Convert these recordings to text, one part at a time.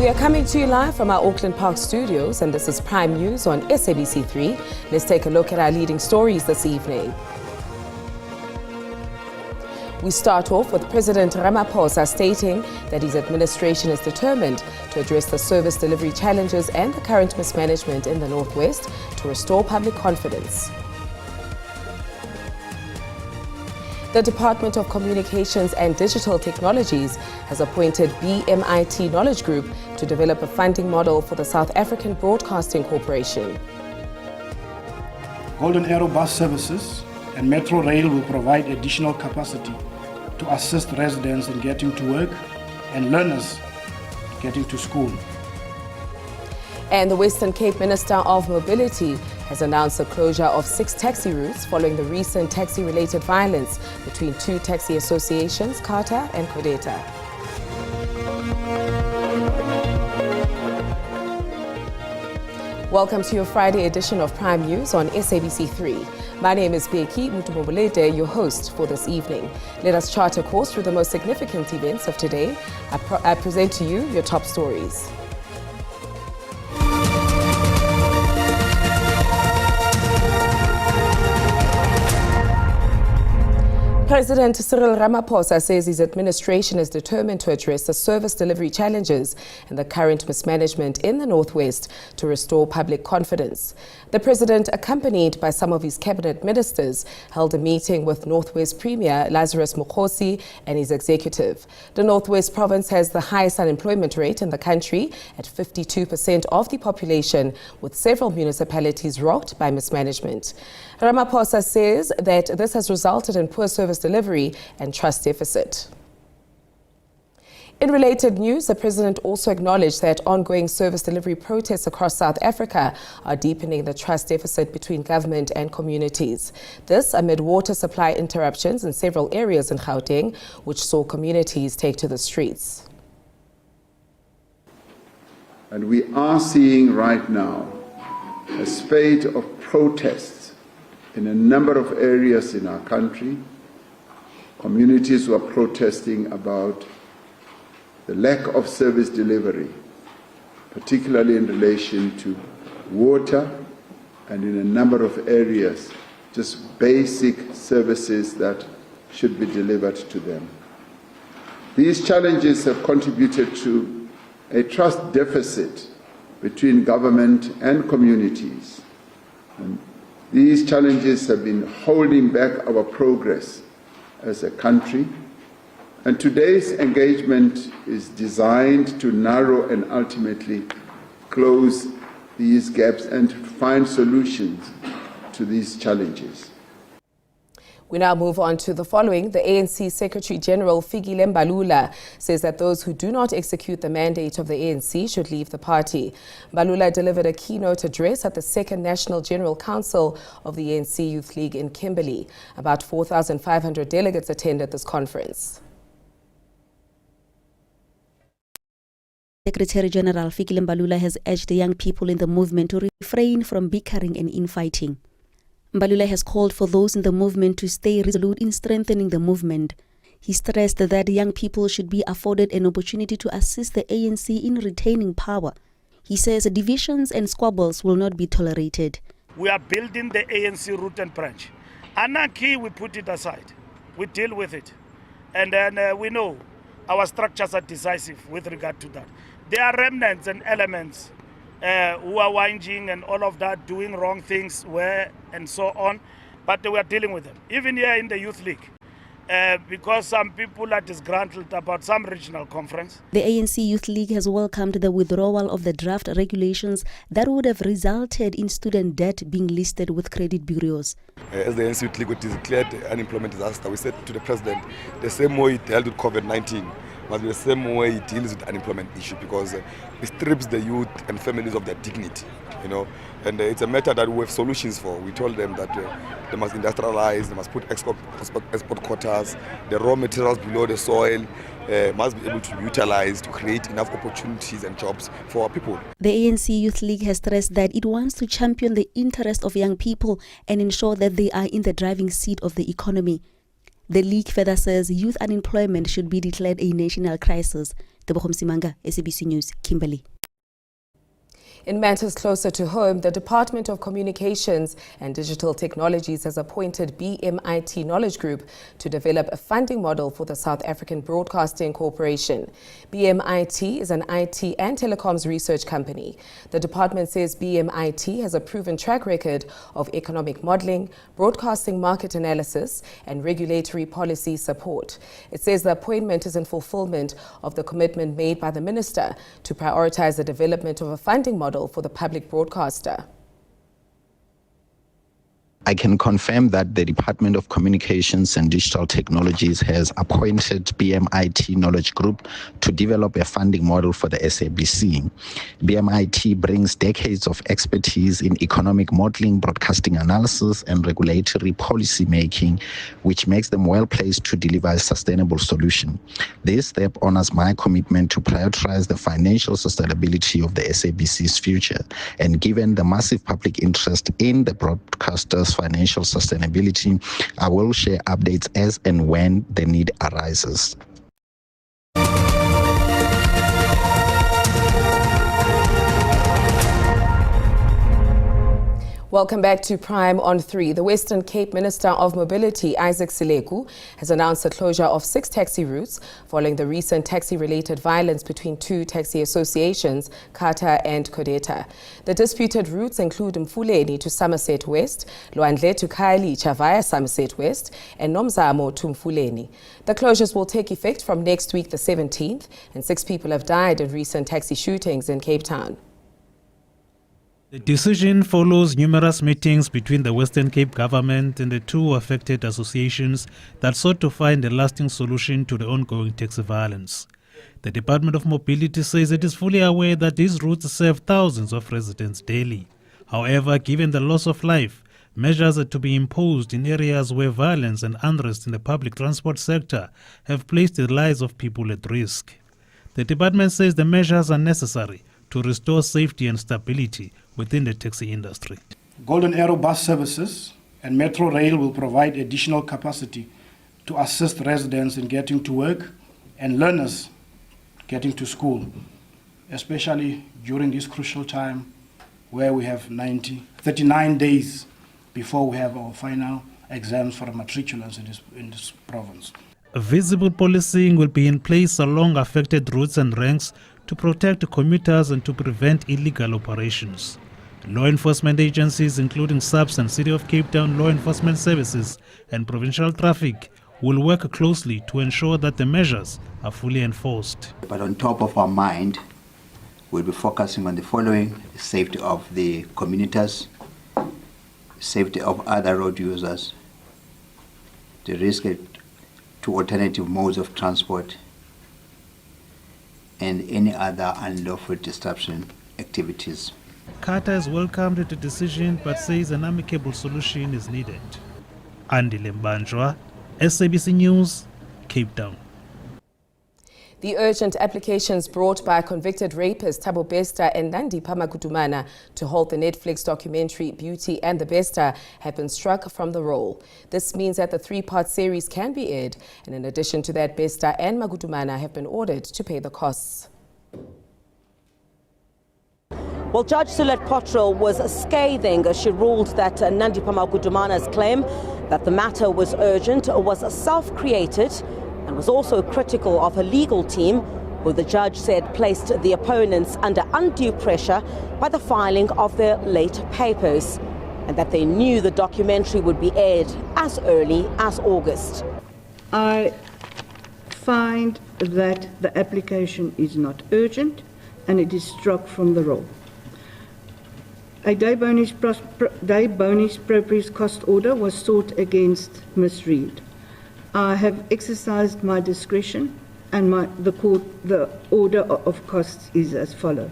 We are coming to you live from our Auckland Park studios, and this is Prime News on SABC 3. Let's take a look at our leading stories this evening. We start off with President Ramaphosa stating that his administration is determined to address the service delivery challenges and the current mismanagement in the Northwest to restore public confidence. The Department of Communications and Digital Technologies has appointed BMIT Knowledge Group to develop a funding model for the South African Broadcasting Corporation. Golden Arrow bus services and Metro Rail will provide additional capacity to assist residents in getting to work and learners getting to school. And the Western Cape Minister of Mobility has announced the closure of 6 taxi routes following the recent taxi-related violence between 2 taxi associations, Kata and Kodeta. Welcome to your Friday edition of Prime News on SABC 3. My name is Mbeki, your host for this evening. Let us chart a course through the most significant events of today. I present to you your top stories. President Cyril Ramaphosa says his administration is determined to address the service delivery challenges and the current mismanagement in the Northwest to restore public confidence. The president, accompanied by some of his cabinet ministers, held a meeting with Northwest Premier Lazarus Mokgosi and his executive. The Northwest province has the highest unemployment rate in the country at 52% of the population, with several municipalities rocked by mismanagement. Ramaphosa says that this has resulted in poor service delivery and trust deficit. In related news, the president also acknowledged that ongoing service delivery protests across South Africa are deepening the trust deficit between government and communities. This amid water supply interruptions in several areas in Gauteng, which saw communities take to the streets. And we are seeing right now a spate of protests in a number of areas in our country. Communities who are protesting about the lack of service delivery, particularly in relation to water and in a number of areas, just basic services that should be delivered to them. These challenges have contributed to a trust deficit between government and communities. And these challenges have been holding back our progress as a country, and today's engagement is designed to narrow and ultimately close these gaps and find solutions to these challenges. We now move on to the following. The ANC Secretary General Fikile Mbalula says that those who do not execute the mandate of the ANC should leave the party. Mbalula delivered a keynote address at the second National General Council of the ANC Youth League in Kimberley. About 4,500 delegates attended this conference. Secretary General Fikile Mbalula has urged the young people in the movement to refrain from bickering and infighting. Mbalula has called for those in the movement to stay resolute in strengthening the movement. He stressed that young people should be afforded an opportunity to assist the ANC in retaining power. He says divisions and squabbles will not be tolerated. We are building the ANC root and branch. Anarchy, we put it aside. We deal with it. And then we know our structures are decisive with regard to that. There are remnants and elements who are whinging and all of that, doing wrong things and so on, but we are dealing with them. Even here in the Youth League, because some people are disgruntled about some regional conference. The ANC Youth League has welcomed the withdrawal of the draft regulations that would have resulted in student debt being listed with credit bureaus. As the ANC Youth League declared unemployment disaster, we said to the president, the same way he dealt with COVID-19 must be the same way he deals with the unemployment issue, because it strips the youth and families of their dignity, and it's a matter that we have solutions for. We told them that they must industrialize, they must put export quotas, the raw materials below the soil must be able to be utilized to create enough opportunities and jobs for our people. The ANC Youth League has stressed that it wants to champion the interest of young people and ensure that they are in the driving seat of the economy. The League further says youth unemployment should be declared a national crisis Tebogo Msimanga, SABC News, Kimberley. In matters closer to home, the Department of Communications and Digital Technologies has appointed BMIT Knowledge Group to develop a funding model for the South African Broadcasting Corporation. BMIT is an IT and telecoms research company. The department says BMIT has a proven track record of economic modeling, broadcasting market analysis, and regulatory policy support. It says the appointment is in fulfillment of the commitment made by the minister to prioritize the development of a funding model for the public broadcaster. I can confirm that the Department of Communications and Digital Technologies has appointed BMIT Knowledge Group to develop a funding model for the SABC. BMIT brings decades of expertise in economic modeling, broadcasting analysis, and regulatory policy making, which makes them well placed to deliver a sustainable solution. This step honors my commitment to prioritize the financial sustainability of the SABC's future, and given the massive public interest in the broadcaster's financial sustainability, I will share updates as and when the need arises. Welcome back to Prime on 3. The Western Cape Minister of Mobility, Isaac Sileku, has announced the closure of 6 taxi routes following the recent taxi-related violence between 2 taxi associations, Kata and Kodeta. The disputed routes include Mfuleni to Somerset West, Lwandle to Khayelitsha via Somerset West, and Nomzamo to Mfuleni. The closures will take effect from next week, the 17th, and 6 people have died in recent taxi shootings in Cape Town. The decision follows numerous meetings between the Western Cape government and the 2 affected associations that sought to find a lasting solution to the ongoing taxi violence. The Department of Mobility says it is fully aware that these routes serve thousands of residents daily. However, given the loss of life, measures are to be imposed in areas where violence and unrest in the public transport sector have placed the lives of people at risk. The department says the measures are necessary to restore safety and stability within the taxi industry. Golden Arrow bus services and Metro Rail will provide additional capacity to assist residents in getting to work and learners getting to school, especially during this crucial time where we have 39 days before we have our final exams for matriculants in this province. Visible policing will be in place along affected routes and ranks to protect commuters and to prevent illegal operations. Law enforcement agencies, including SABC and City of Cape Town Law Enforcement Services and Provincial Traffic, will work closely to ensure that the measures are fully enforced. But on top of our mind, we'll be focusing on the following: the safety of the commuters, safety of other road users, the risk to alternative modes of transport, and any other unlawful disruption activities. Kata has welcomed the decision but says an amicable solution is needed. Andy Lembanjwa, SABC News, Cape Town. The urgent applications brought by convicted rapists Thabo Bester and Nandi Pamakutumana to halt the Netflix documentary Beauty and the Bester have been struck from the roll. This means that the 3-part series can be aired, and in addition to that, Bester and Makutumana have been ordered to pay the costs. Well, Judge Sulet Potrel was scathing as she ruled that Nandi Pamakutumana's claim that the matter was urgent was self-created, and was also critical of her legal team, who the judge said placed the opponents under undue pressure by the filing of their late papers, and that they knew the documentary would be aired as early as August. I find that the application is not urgent and it is struck from the roll. A day bonus proprius cost order was sought against Ms. Reid. I have exercised my discretion, and the order of costs is as follows.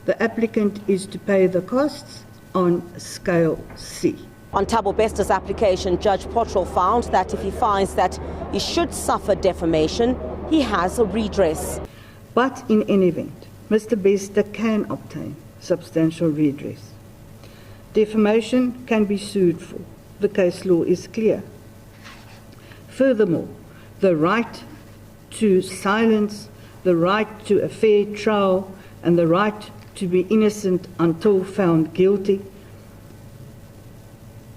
The applicant is to pay the costs on scale C. On Thabo Bester's application, Judge Potrel found that if he finds that he should suffer defamation, he has a redress. But in any event, Mr. Bester can obtain substantial redress. Defamation can be sued for. The case law is clear. Furthermore, the right to silence the right to a fair trial and the right to be innocent until found guilty,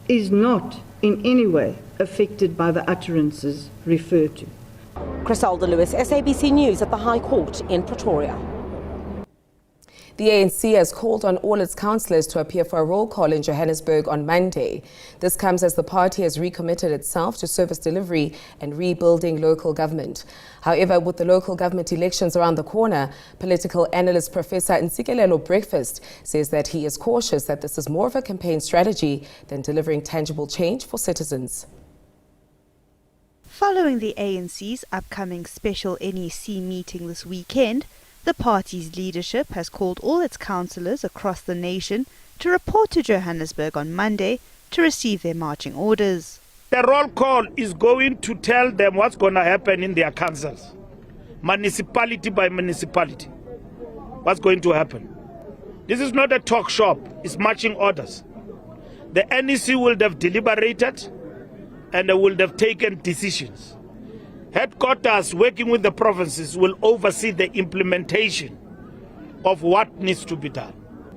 is not in any way affected by the utterances referred to. Criselda Lewis, SABC News at the High Court in Pretoria. The ANC has called on all its councillors to appear for a roll call in Johannesburg on Monday. This comes as the party has recommitted itself to service delivery and rebuilding local government. However, with the local government elections around the corner, political analyst Professor Ntsikelelo Breakfast says that he is cautious that this is more of a campaign strategy than delivering tangible change for citizens. Following the ANC's upcoming special NEC meeting this weekend, the party's leadership has called all its councillors across the nation to report to Johannesburg on Monday to receive their marching orders. The roll call is going to tell them what's going to happen in their councils, municipality by municipality. What's going to happen? This is not a talk shop, it's marching orders. The NEC will have deliberated and they will have taken decisions. Headquarters, working with the provinces, will oversee the implementation of what needs to be done.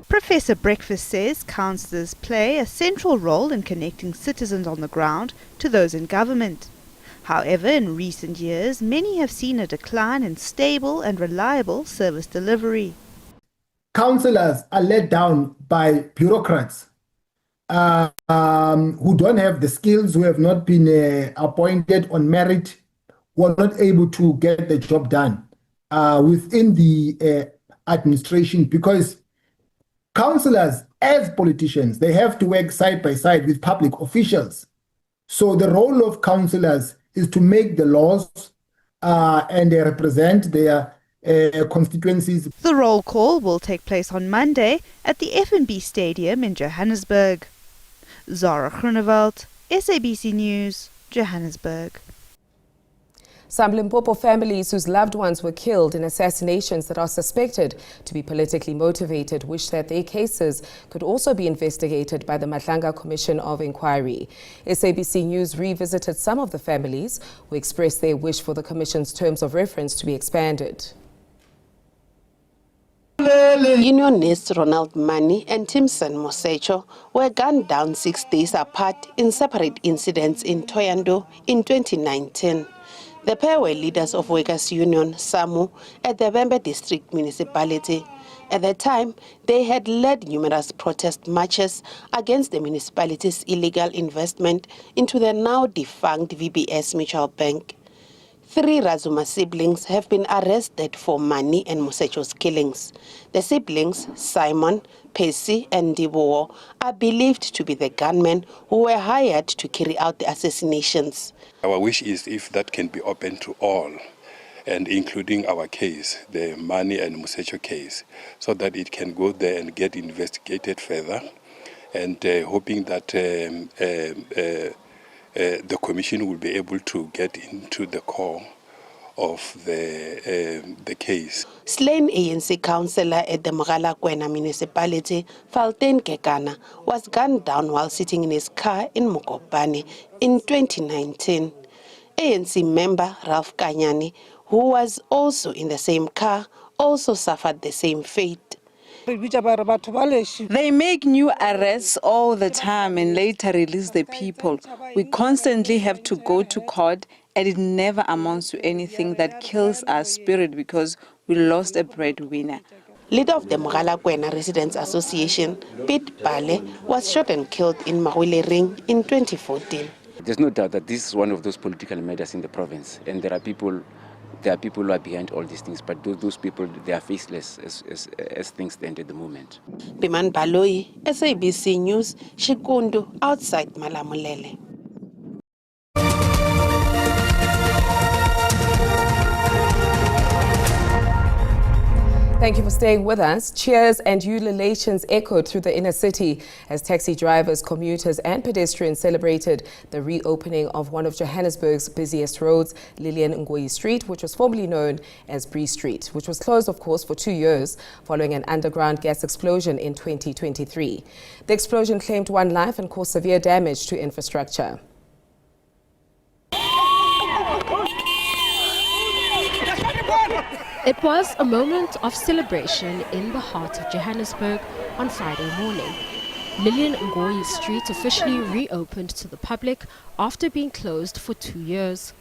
Professor Breakfast says councillors play a central role in connecting citizens on the ground to those in government. However, in recent years, many have seen a decline in stable and reliable service delivery. Councillors are let down by bureaucrats who don't have the skills, who have not been appointed on merit, who are not able to get the job done within the administration, because councillors, as politicians, they have to work side by side with public officials. So the role of councillors is to make the laws and they represent their constituencies. The roll call will take place on Monday at the FNB Stadium in Johannesburg. Zara Groenewald, SABC News, Johannesburg. Some Limpopo families whose loved ones were killed in assassinations that are suspected to be politically motivated wish that their cases could also be investigated by the Matlanga Commission of Inquiry. SABC News revisited some of the families who expressed their wish for the Commission's terms of reference to be expanded. Unionists Ronald Mani and Timson Mosecho were gunned down 6 days apart in separate incidents in Thohoyandou in 2019. The pair were leaders of Workers' Union, SAMU, at the Vhembe District Municipality. At the time, they had led numerous protest marches against the municipality's illegal investment into the now defunct VBS Mutual Bank. 3 Razuma siblings have been arrested for Mani and Mosecho's killings. The siblings, Simon, Percy and Dibo, are believed to be the gunmen who were hired to carry out the assassinations. Our wish is if that can be open to all, and including our case, the Mani and Mosecho case, so that it can go there and get investigated further, and hoping that the Commission will be able to get into the core of the case. Slain ANC councillor at the Mogalakwena municipality, Falten Kekana, was gunned down while sitting in his car in Mokopane in 2019. ANC member Ralph Kanyani, who was also in the same car, also suffered the same fate. They make new arrests all the time and later release the people. We constantly have to go to court, and it never amounts to anything that kills our spirit because we lost a breadwinner. Leader of the Mogalakwena Residents Association, Pete Bale, was shot and killed in Mahwele Ring in 2014. There's no doubt that this is one of those political matters in the province, and there are people who are behind all these things, but those people, they are faceless as things stand at the moment. Biman Baloi, SABC News, Shikundu, outside Malamulele. Thank you for staying with us. Cheers and ululations echoed through the inner city as taxi drivers, commuters and pedestrians celebrated the reopening of one of Johannesburg's busiest roads, Lillian Ngoyi Street, which was formerly known as Bree Street, which was closed, of course, for 2 years following an underground gas explosion in 2023. The explosion claimed 1 life and caused severe damage to infrastructure. It was a moment of celebration in the heart of Johannesburg on Friday morning. Lillian Ngoyi Street officially reopened to the public after being closed for 2 years.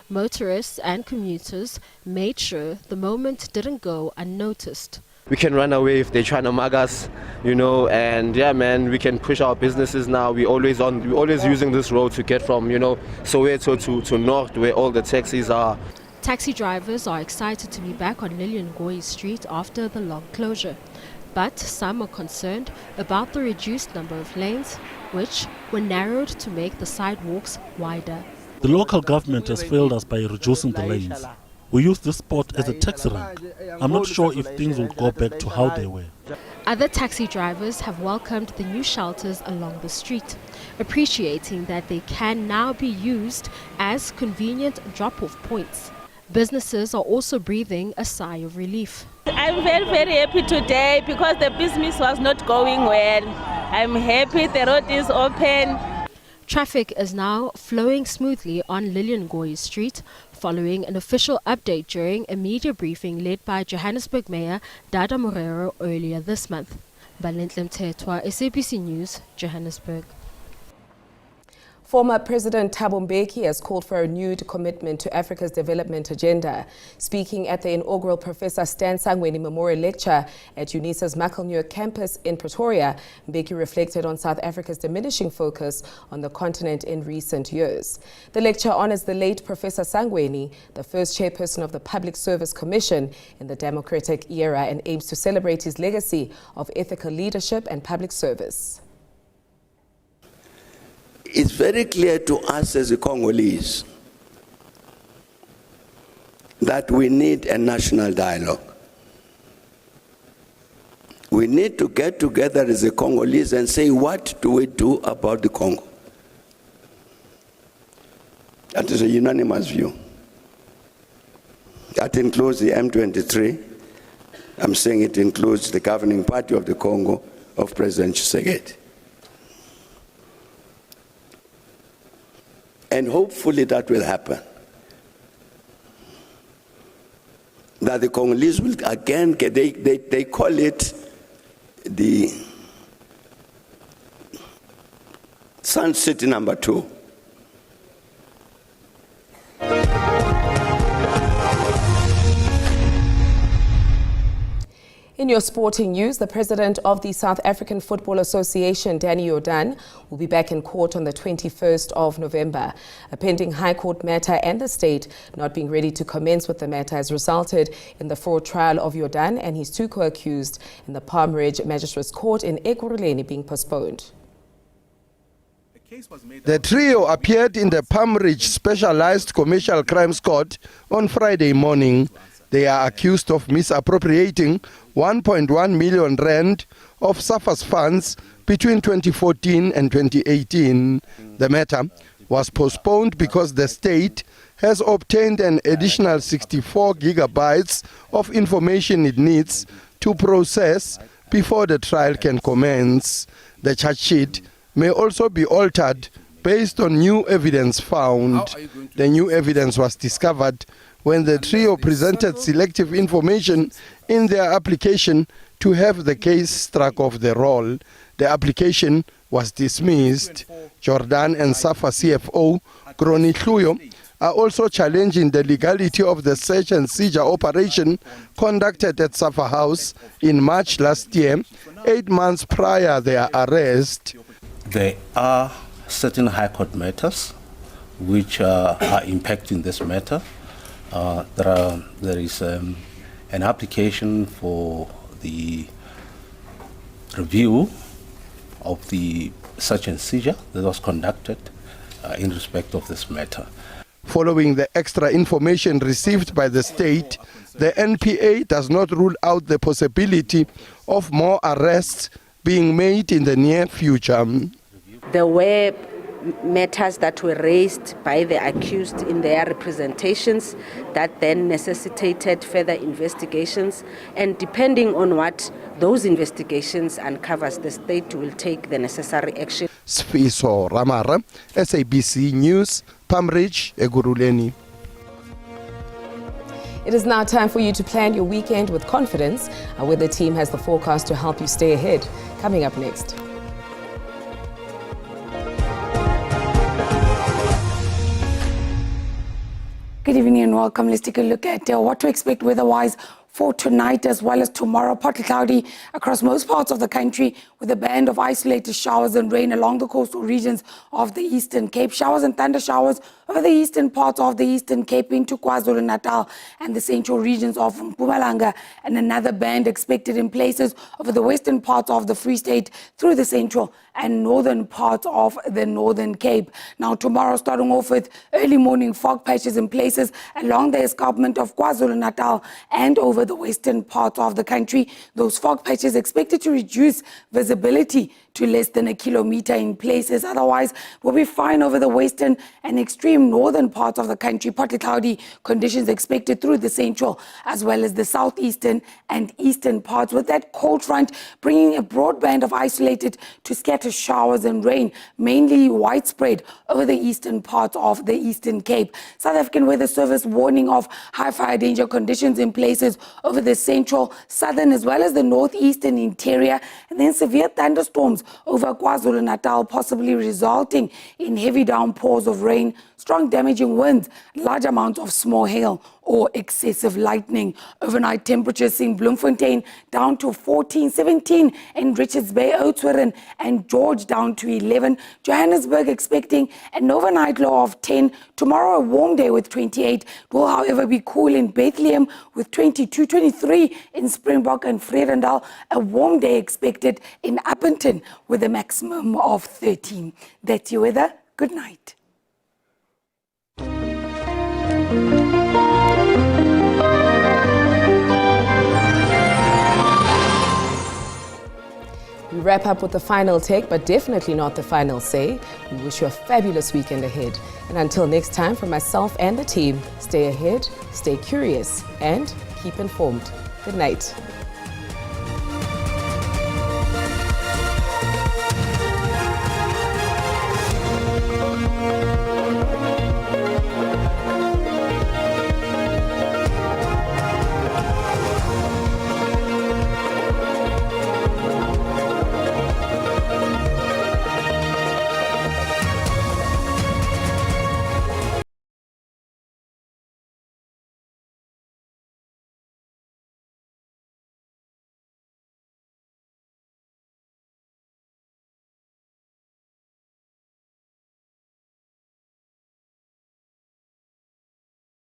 Motorists and commuters made sure the moment didn't go unnoticed. We can run away if they're trying to mug us, and yeah, man, we can push our businesses now. We're always using this road to get from, Soweto to North, where all the taxis are. Taxi drivers are excited to be back on Lillian Ngoyi Street after the long closure. But some are concerned about the reduced number of lanes, which were narrowed to make the sidewalks wider. The local government has failed us by reducing the lanes. We use this spot as a taxi rank. I'm not sure if things will go back to how they were. Other taxi drivers have welcomed the new shelters along the street, appreciating that they can now be used as convenient drop-off points. Businesses are also breathing a sigh of relief. I'm very, very happy today because the business was not going well. I'm happy the road is open. Traffic is now flowing smoothly on Lillian Ngoyi Street following an official update during a media briefing led by Johannesburg Mayor Dada Morero earlier this month. Balentle Mthethwa, SABC News, Johannesburg. Former President Thabo Mbeki has called for a renewed commitment to Africa's development agenda. Speaking at the inaugural Professor Stan Sangweni Memorial Lecture at UNISA's Macklemuir campus in Pretoria, Mbeki reflected on South Africa's diminishing focus on the continent in recent years. The lecture honors the late Professor Sangweni, the first chairperson of the Public Service Commission in the democratic era, and aims to celebrate his legacy of ethical leadership and public service. It's very clear to us as the Congolese that we need a national dialogue. We need to get together as the Congolese and say, what do we do about the Congo? That is a unanimous view. That includes the M23. I'm saying it includes the governing party of the Congo of President Tshisekedi. And hopefully that will happen. That the Congolese will again get, they call it the Sun City number 2. In your sporting news, the president of the South African Football Association, Danny Jordaan, will be back in court on the 21st of November. A pending High Court matter and the state not being ready to commence with the matter has resulted in the fraud trial of Jordaan and his 2 co-accused in the Palm Ridge Magistrates Court in Ekurhuleni being postponed. The trio appeared in the Palm Ridge Specialized Commercial Crimes Court on Friday morning. They are accused of misappropriating 1.1 million rand of SAFA's funds between 2014 and 2018. The matter was postponed because the state has obtained an additional 64 gigabytes of information it needs to process before the trial can commence. The charge sheet may also be altered based on new evidence found. The new evidence was discovered when the trio presented selective information in their application to have the case struck off the roll. The application was dismissed. Jordaan and SAFA CFO, Groni Hluyo, are also challenging the legality of the search and seizure operation conducted at SAFA House in March last year, 8 months prior their arrest. There are certain High Court matters which are impacting this matter. There is an application for the review of the search and seizure that was conducted in respect of this matter. Following the extra information received by the state, the NPA does not rule out the possibility of more arrests being made in the near future. There were matters that were raised by the accused in their representations that then necessitated further investigations, and depending on what those investigations uncovers, the state will take the necessary action. Sfiso Ramara, SABC News, Palm Ridge, Ekurhuleni. It is now time for you to plan your weekend with confidence. Our weather team has the forecast to help you stay ahead. Coming up next. Good evening and welcome. Let's take a look at what to expect weather-wise for tonight as well as tomorrow. Partly cloudy across most parts of the country with a band of isolated showers and rain along the coastal regions of the Eastern Cape. Showers and thunder showers over the eastern parts of the Eastern Cape into KwaZulu-Natal and the central regions of Mpumalanga, and another band expected in places over the western parts of the Free State through the central and northern parts of the Northern Cape. Now tomorrow, starting off with early morning fog patches in places along the escarpment of KwaZulu-Natal and over the western parts of the country. Those fog patches expected to reduce visibility to less than a kilometer in places. Otherwise, we'll be fine over the western and extreme northern parts of the country. Partly cloudy conditions expected through the central as well as the southeastern and eastern parts, with that cold front bringing a broad band of isolated to scattered showers and rain, mainly widespread over the eastern parts of the Eastern Cape. South African Weather Service warning of high fire danger conditions in places over the central, southern as well as the northeastern interior, and then severe thunderstorms over KwaZulu-Natal, possibly resulting in heavy downpours of rain, strong damaging winds, large amounts of small hail or excessive lightning. Overnight temperatures seeing Bloemfontein down to 14, 17 in Richards Bay, Oudtshoorn and George down to 11. Johannesburg expecting an overnight low of 10. Tomorrow a warm day with 28. It will, however, be cool in Bethlehem with 22, 23 in Springbok and Vredendal. A warm day expected in Appleton with a maximum of 13. That's your weather. Good night. We wrap up with the final take, but definitely not the final say. We wish you a fabulous weekend ahead. And until next time, from myself and the team, stay ahead, stay curious, and keep informed. Good night.